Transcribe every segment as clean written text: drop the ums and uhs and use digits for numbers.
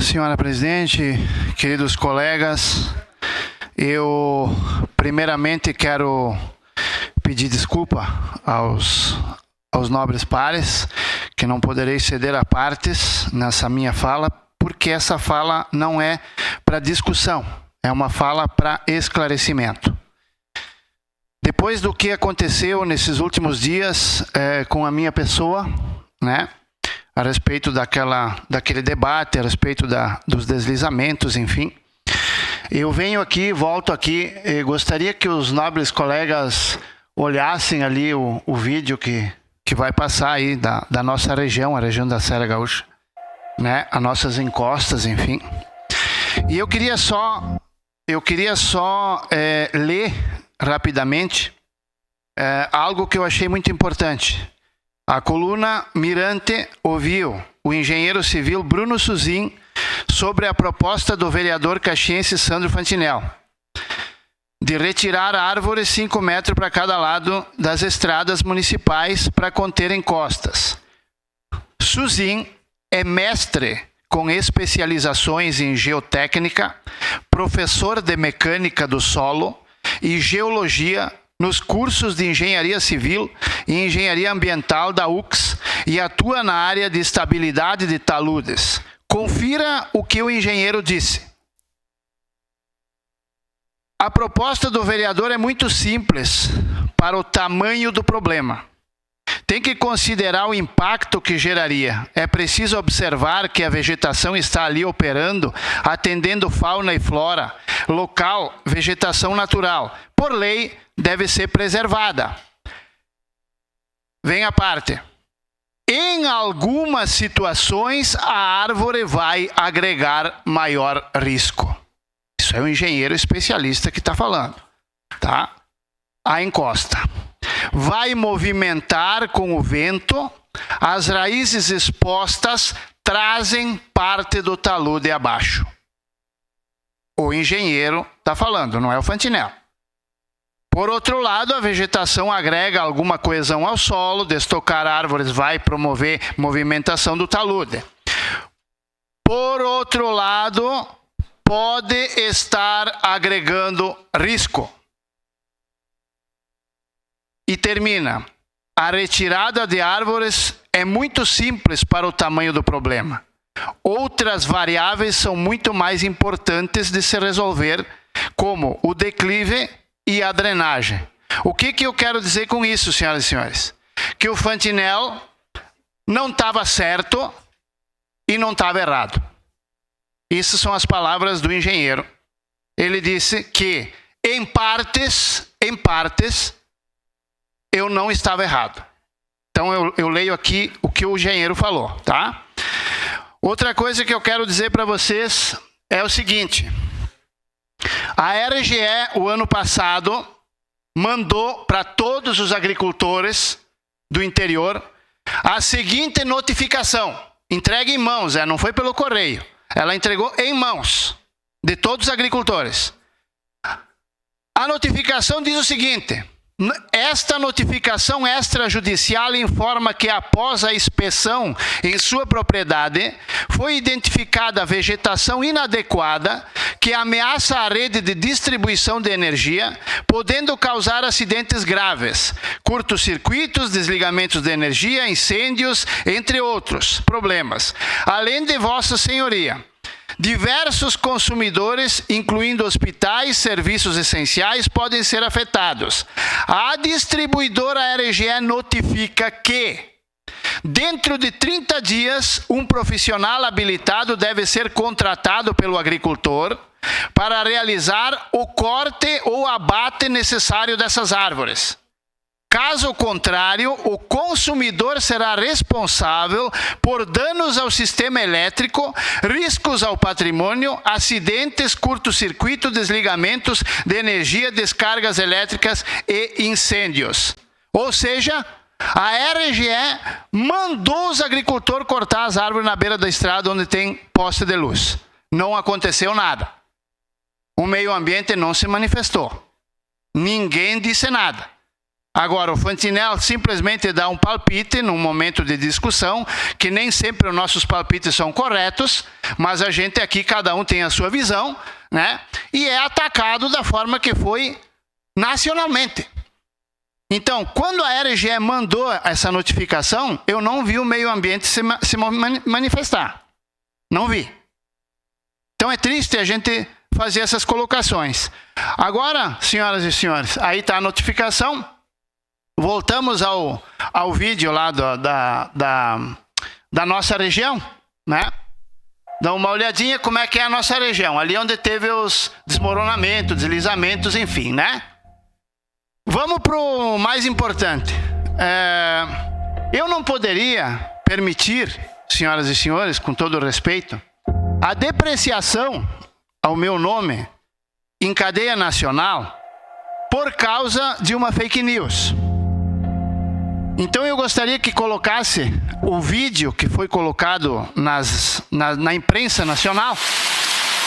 senhora presidente, queridos colegas. Eu primeiramente quero pedir desculpa aos nobres pares, que não poderei ceder a partes nessa minha fala, porque essa fala não é para discussão, é uma fala para esclarecimento. Depois do que aconteceu nesses últimos dias com a minha pessoa, né, a respeito daquele debate, a respeito dos deslizamentos, enfim, eu venho aqui, volto aqui, e gostaria que os nobres colegas olhassem ali o vídeo que vai passar aí da nossa região, a região da Serra Gaúcha, né, as nossas encostas, enfim. E eu queria só ler rapidamente algo que eu achei muito importante. A coluna Mirante ouviu o engenheiro civil Bruno Suzin sobre a proposta do vereador caxiense Sandro Fantinel de retirar árvores 5 metros para cada lado das estradas municipais para conter encostas. Suzin é mestre com especializações em geotécnica, professor de mecânica do solo e geologia nos cursos de engenharia civil e engenharia ambiental da UX e atua na área de estabilidade de taludes. Confira o que o engenheiro disse. A proposta do vereador é muito simples para o tamanho do problema. Tem que considerar o impacto que geraria. É preciso observar que a vegetação está ali operando, atendendo fauna e flora, local, vegetação natural. Por lei, deve ser preservada. Vem a parte. Em algumas situações, a árvore vai agregar maior risco. Isso é um engenheiro especialista que está falando, tá? A encosta. Vai movimentar com o vento, as raízes expostas trazem parte do talude abaixo. O engenheiro está falando, não é o Fantinel. Por outro lado, a vegetação agrega alguma coesão ao solo, destocar árvores vai promover movimentação do talude. Por outro lado, pode estar agregando risco. E termina. A retirada de árvores é muito simples para o tamanho do problema. Outras variáveis são muito mais importantes de se resolver, como o declive e a drenagem. O que eu quero dizer com isso, senhoras e senhores? Que o Fantinel não estava certo e não estava errado. Essas são as palavras do engenheiro. Ele disse que, em partes, eu não estava errado. Então eu leio aqui o que o engenheiro falou, tá? Outra coisa que eu quero dizer para vocês é o seguinte. A RGE, o ano passado, mandou para todos os agricultores do interior a seguinte notificação. Entregue em mãos, não foi pelo correio. Ela entregou em mãos de todos os agricultores. A notificação diz o seguinte: esta notificação extrajudicial informa que após a inspeção em sua propriedade, foi identificada vegetação inadequada que ameaça a rede de distribuição de energia, podendo causar acidentes graves, curtos-circuitos, desligamentos de energia, incêndios, entre outros problemas. Além de Vossa Senhoria, diversos consumidores, incluindo hospitais, serviços essenciais, podem ser afetados. A distribuidora RGE notifica que, dentro de 30 dias, um profissional habilitado deve ser contratado pelo agricultor para realizar o corte ou abate necessário dessas árvores. Caso contrário, o consumidor será responsável por danos ao sistema elétrico, riscos ao patrimônio, acidentes, curto-circuito, desligamentos de energia, descargas elétricas e incêndios. Ou seja, a RGE mandou os agricultores cortar as árvores na beira da estrada onde tem poste de luz. Não aconteceu nada. O meio ambiente não se manifestou. Ninguém disse nada. Agora, o Fantinel simplesmente dá um palpite num momento de discussão, que nem sempre os nossos palpites são corretos, mas a gente aqui, cada um tem a sua visão, né? E é atacado da forma que foi nacionalmente. Então, quando a RGE mandou essa notificação, eu não vi o meio ambiente se manifestar. Não vi. Então é triste a gente fazer essas colocações. Agora, senhoras e senhores, aí está a notificação. Voltamos ao vídeo lá da nossa região, né? Dá uma olhadinha como é que é a nossa região. Ali onde teve os desmoronamentos, deslizamentos, enfim, né? Vamos para o mais importante. Eu não poderia permitir, senhoras e senhores, com todo o respeito, a depreciação ao meu nome em cadeia nacional por causa de uma fake news. Então eu gostaria que colocasse o vídeo que foi colocado na imprensa nacional.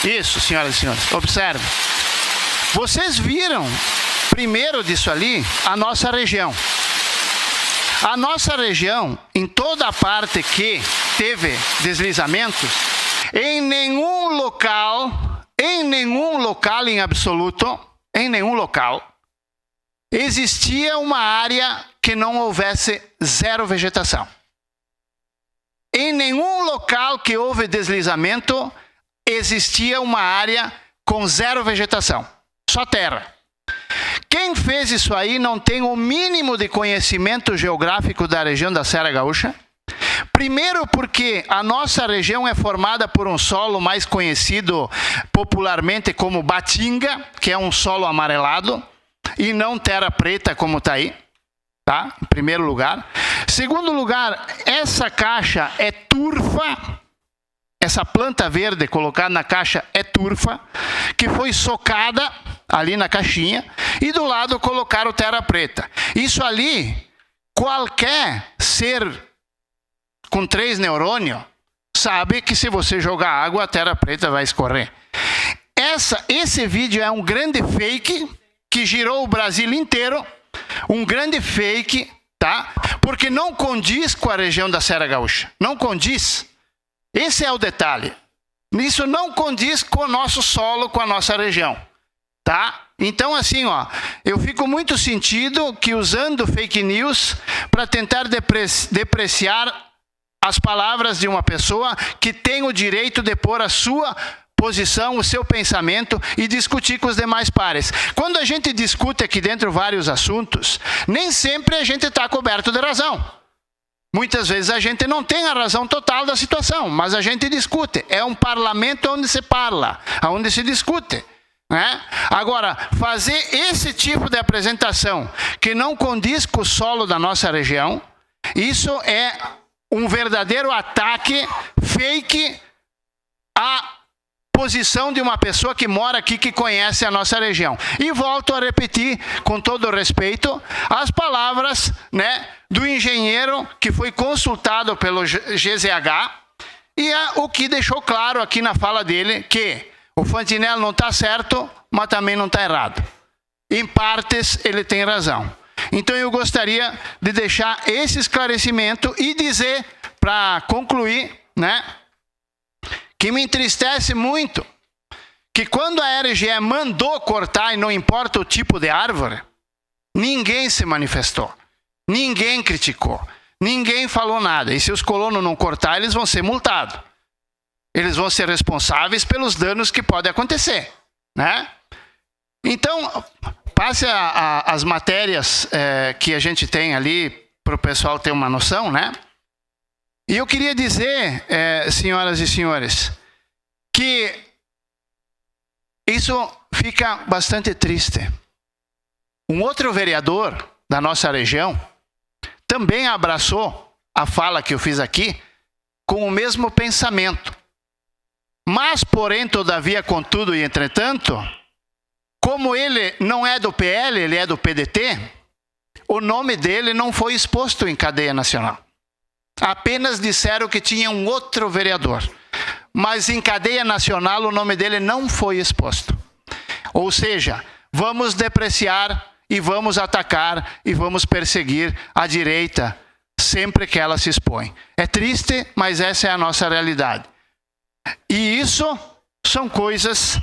Isso, senhoras e senhores, observe. Vocês viram, primeiro disso ali, a nossa região. A nossa região, em toda a parte que teve deslizamentos, em nenhum local em absoluto, em nenhum local, existia uma área que não houvesse zero vegetação. Em nenhum local que houve deslizamento, existia uma área com zero vegetação, só terra. Quem fez isso aí não tem o mínimo de conhecimento geográfico da região da Serra Gaúcha. Primeiro porque a nossa região é formada por um solo mais conhecido popularmente como Batinga, que é um solo amarelado, e não terra preta como está aí, tá? Em primeiro lugar. Segundo lugar, essa caixa é turfa, essa planta verde colocada na caixa é turfa, que foi socada ali na caixinha, e do lado colocaram terra preta. Isso ali, qualquer ser com 3 neurônios sabe que se você jogar água, a terra preta vai escorrer. Esse vídeo é um grande fake que girou o Brasil inteiro, um grande fake, tá? Porque não condiz com a região da Serra Gaúcha, não condiz. Esse é o detalhe. Isso não condiz com o nosso solo, com a nossa região, tá? Então, assim, ó, eu fico muito sentido que usando fake news para tentar depreciar as palavras de uma pessoa que tem o direito de pôr a sua posição, o seu pensamento e discutir com os demais pares. Quando a gente discute aqui dentro vários assuntos, nem sempre a gente está coberto de razão. Muitas vezes a gente não tem a razão total da situação, mas a gente discute. É um parlamento onde se parla, onde se discute, né? Agora, fazer esse tipo de apresentação que não condiz com o solo da nossa região, isso é um verdadeiro ataque fake à posição de uma pessoa que mora aqui, que conhece a nossa região. E volto a repetir, com todo respeito, as palavras, né, do engenheiro que foi consultado pelo GZH e o que deixou claro aqui na fala dele que o Fantinel não está certo, mas também não está errado. Em partes, ele tem razão. Então eu gostaria de deixar esse esclarecimento e dizer, para concluir, né, que me entristece muito que quando a RGE mandou cortar, e não importa o tipo de árvore, ninguém se manifestou, ninguém criticou, ninguém falou nada. E se os colonos não cortar, eles vão ser multados. Eles vão ser responsáveis pelos danos que podem acontecer, né? Então, passe as matérias que a gente tem ali para o pessoal ter uma noção, né? E eu queria dizer, senhoras e senhores, que isso fica bastante triste. Um outro vereador da nossa região também abraçou a fala que eu fiz aqui com o mesmo pensamento. Mas, porém, todavia, contudo e entretanto, como ele não é do PL, ele é do PDT, o nome dele não foi exposto em cadeia nacional. Apenas disseram que tinha um outro vereador. Mas em cadeia nacional o nome dele não foi exposto. Ou seja, vamos depreciar e vamos atacar e vamos perseguir a direita sempre que ela se expõe. É triste, mas essa é a nossa realidade. E isso são coisas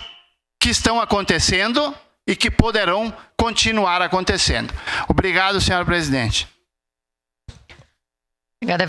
que estão acontecendo e que poderão continuar acontecendo. Obrigado, senhor presidente. Obrigada.